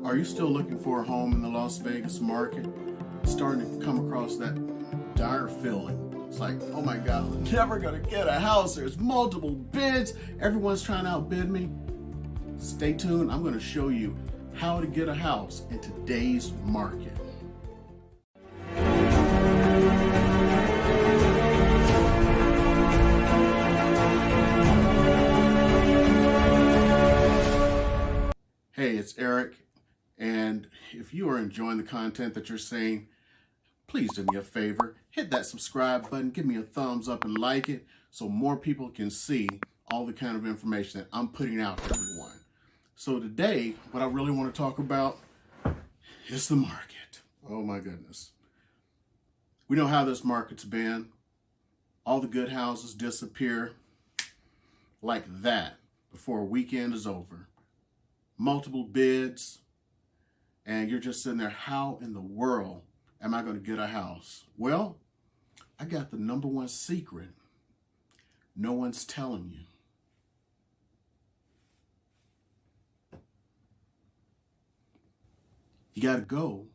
Are you still looking for a home in the Las Vegas market? Starting to come across that dire feeling. It's like, oh my God, I'm never gonna get a house. There's multiple bids. Everyone's trying to outbid me. Stay tuned. I'm gonna show you how to get a house in today's market. Hey, it's Eric. And if you are enjoying the content that you're seeing, please do me a favor, hit that subscribe button, give me a thumbs up and like it so more people can see all the kind of information that I'm putting out to everyone. So today, what I really want to talk about is the market. Oh my goodness. We know how this market's been. All the good houses disappear like that before a weekend is over. Multiple bids, and you're just sitting there, how in the world am I going to get a house? Well, I got the number one secret no one's telling you. You got to go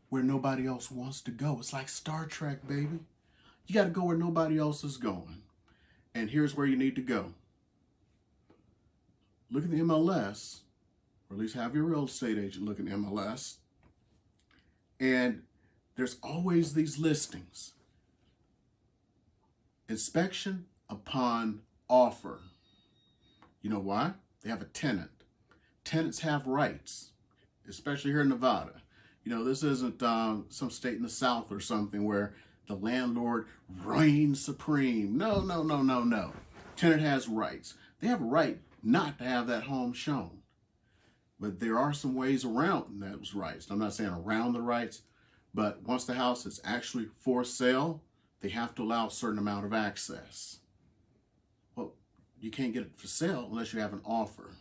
where nobody else wants to go. It's like Star Trek, baby. You got to go where nobody else is going. And here's where you need to go. Look at the MLS, or at least have your real estate agent look at the MLS. And there's always these listings. Inspection upon offer. You know why? They have a tenant. Tenants have rights, especially here in Nevada. You know, this isn't some state in the South or something where the landlord reigns supreme. No. Tenant has rights. They have a right not to have that home shown. But there are some ways around those rights. I'm not saying around the rights, but once the house is actually for sale, they have to allow a certain amount of access. Well, you can't get it for sale unless you have an offer.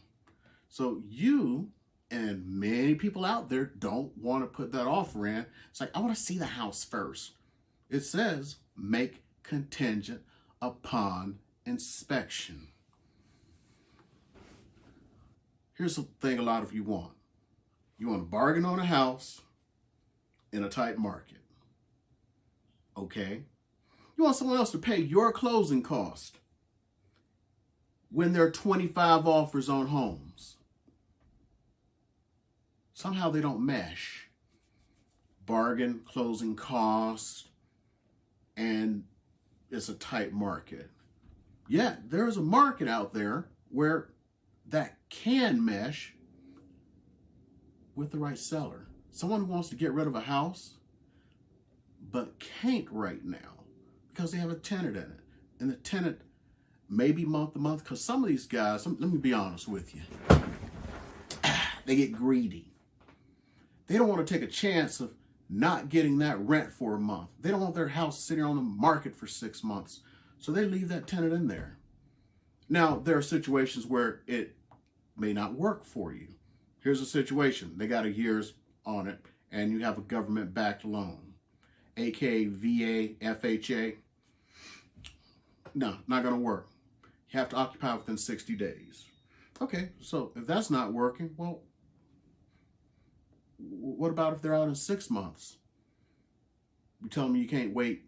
So you and many people out there don't want to put that offer in. It's like, I want to see the house first. It says make contingent upon inspection. Here's the thing a lot of you want. You want to bargain on a house in a tight market. Okay? You want someone else to pay your closing cost when there are 25 offers on homes. Somehow they don't mesh. Bargain, closing cost, and it's a tight market. Yeah, there's a market out there where that can mesh with the right seller. Someone who wants to get rid of a house, but can't right now because they have a tenant in it. And the tenant may be month to month, because some of these guys, let me be honest with you, they get greedy. They don't want to take a chance of not getting that rent for a month. They don't want their house sitting on the market for 6 months. So they leave that tenant in there. Now, there are situations where it may not work for you. Here's a situation. They got a year's on it, and you have a government-backed loan, aka VA, FHA. No, not going to work. You have to occupy within 60 days. Okay, so if that's not working, well, what about if they're out in 6 months? You tell them you can't wait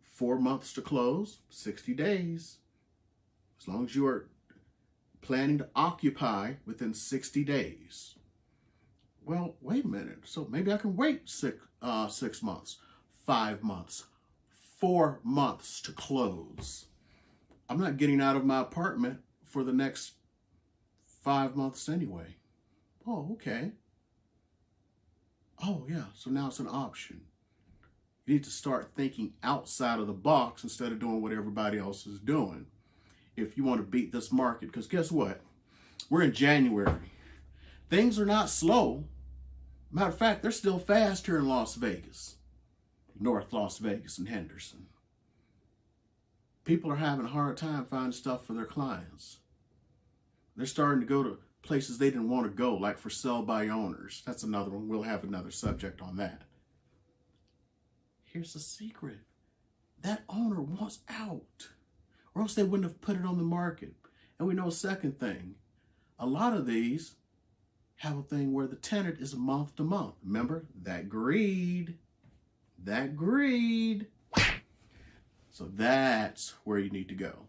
4 months to close, 60 days. As long as you are planning to occupy within 60 days. Well, wait a minute. So maybe I can wait 6 months, 5 months, 4 months to close. I'm not getting out of my apartment for the next 5 months anyway. Oh, okay. Oh, yeah. So now it's an option. You need to start thinking outside of the box instead of doing what everybody else is doing if you want to beat this market. Because guess what? We're in January. Things are not slow. Matter of fact, they're still fast here in Las Vegas, North Las Vegas and Henderson. People are having a hard time finding stuff for their clients. They're starting to go to places they didn't want to go, like for sale by owners. That's another one. We'll have another subject on that. Here's the secret. That owner wants out, or else they wouldn't have put it on the market. And we know a second thing. A lot of these have a thing where the tenant is month to month. Remember, that greed. That greed. So that's where you need to go.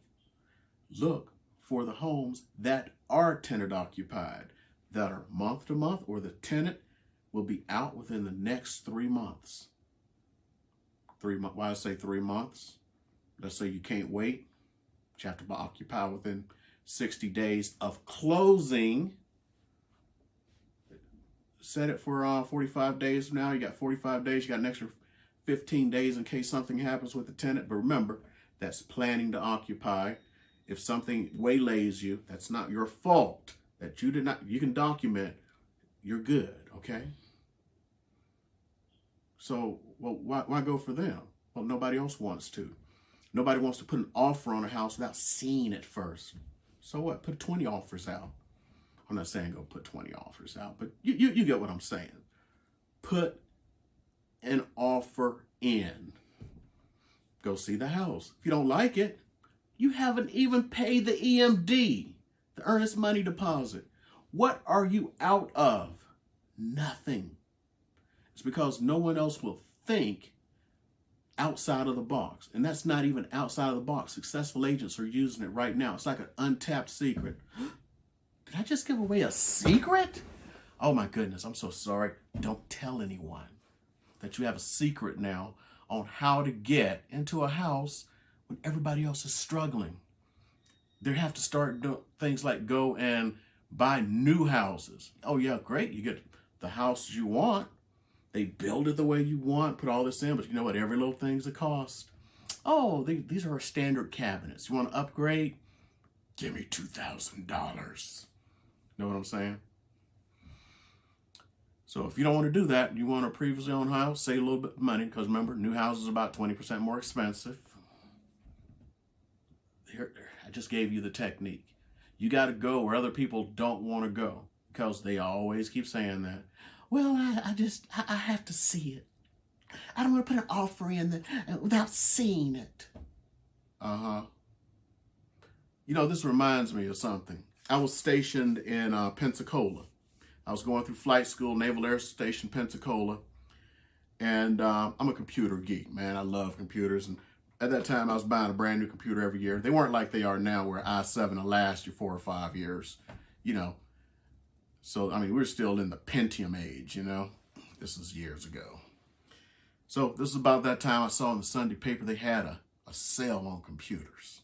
Look for the homes that are tenant occupied, that are month to month, or the tenant will be out within the next 3 months. 3 months. Why I say 3 months? Let's say you can't wait. You have to occupy within 60 days of closing. Set it for 45 days from now. You got 45 days. You got an extra 15 days in case something happens with the tenant. But remember, that's planning to occupy. If something waylays you, that's not your fault. That you did not, you can document, you're good, okay? So, well, why go for them? Well, nobody else wants to. Nobody wants to put an offer on a house without seeing it first. So what? Put 20 offers out. I'm not saying go put 20 offers out, but you get what I'm saying. Put an offer in. Go see the house. If you don't like it, you haven't even paid the EMD, the earnest money deposit. What are you out of? Nothing. It's because no one else will think outside of the box. And that's not even outside of the box. Successful agents are using it right now. It's like an untapped secret. Did I just give away a secret? Oh my goodness, I'm so sorry. Don't tell anyone that you have a secret now on how to get into a house when everybody else is struggling. They have to start doing things like go and buy new houses. Oh yeah, great. You get the house you want. They build it the way you want, put all this in, but you know what? Every little thing's a cost. Oh, these are our standard cabinets. You want to upgrade? Give me $2,000. Know what I'm saying? So if you don't want to do that, you want a previously owned house, save a little bit of money, because remember, new houses are about 20% more expensive. Here, I just gave you the technique. You got to go where other people don't want to go, because they always keep saying that. Well, I have to see it. I don't want to put an offer in without seeing it. Uh-huh. You know, this reminds me of something. I was stationed in Pensacola. I was going through flight school, Naval Air Station, Pensacola. And I'm a computer geek, man. I love computers. And at that time, I was buying a brand new computer every year. They weren't like they are now, where i7 will last you 4 or 5 years, you know. So, I mean, we're still in the Pentium age, you know. This is years ago. So this is about that time I saw in the Sunday paper they had a sale on computers.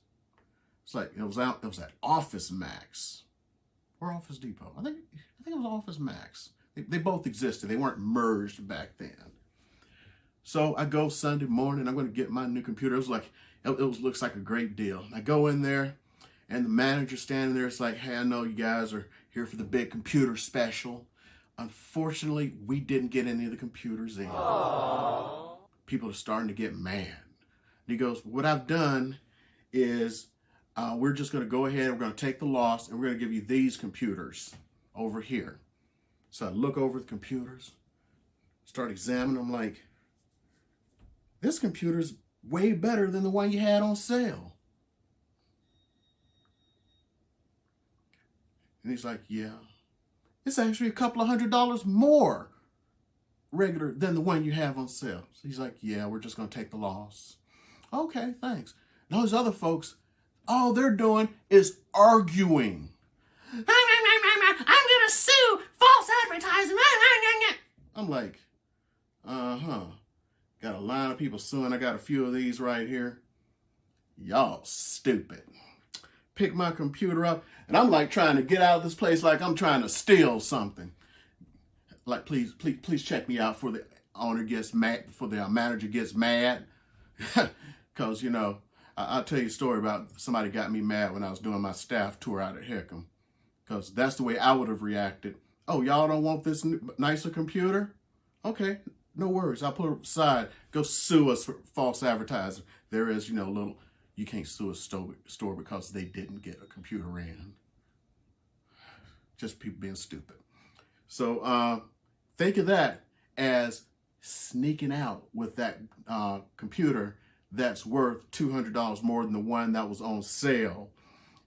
It's like, it was at Office Max or Office Depot. I think it was Office Max. They both existed. They weren't merged back then. So I go Sunday morning, I'm going to get my new computer. It looks like a great deal. I go in there, and the manager standing there, it's like, hey, I know you guys are here for the big computer special. Unfortunately, we didn't get any of the computers in. Aww. People are starting to get mad. And he goes, what I've done is we're just going to go ahead, we're going to take the loss, and we're going to give you these computers over here. So I look over the computers, start examining them, like, this computer's way better than the one you had on sale. And he's like, yeah, it's actually a couple of $100 more regular than the one you have on sale. So he's like, yeah, we're just going to take the loss. Okay, thanks. And those other folks, all they're doing is arguing. I'm going to sue false advertising. I'm like, uh-huh. Got a line of people suing. I got a few of these right here. Y'all stupid. Pick my computer up, and I'm like trying to get out of this place like I'm trying to steal something. Like, please check me out before the owner gets mad, before the manager gets mad. Because, you know, I'll tell you a story about somebody got me mad when I was doing my staff tour out at Hickam. Because that's the way I would have reacted. Oh, y'all don't want this nicer computer? Okay, no worries. I'll put it aside. Go sue us for false advertising. There is, you know, you can't sue a store because they didn't get a computer in. Just people being stupid. So think of that as sneaking out with that computer that's worth $200 more than the one that was on sale,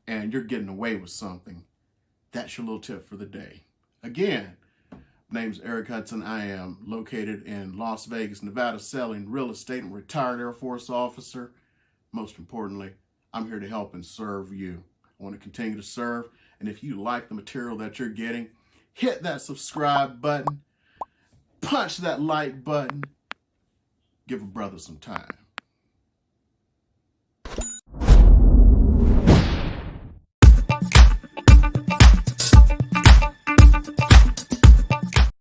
and you're getting away with something. That's your little tip for the day. Again, my name's Eric Hudson. I am located in Las Vegas, Nevada, selling real estate and retired Air Force officer. Most importantly, I'm here to help and serve you. I want to continue to serve. And if you like the material that you're getting, hit that subscribe button, punch that like button, give a brother some time.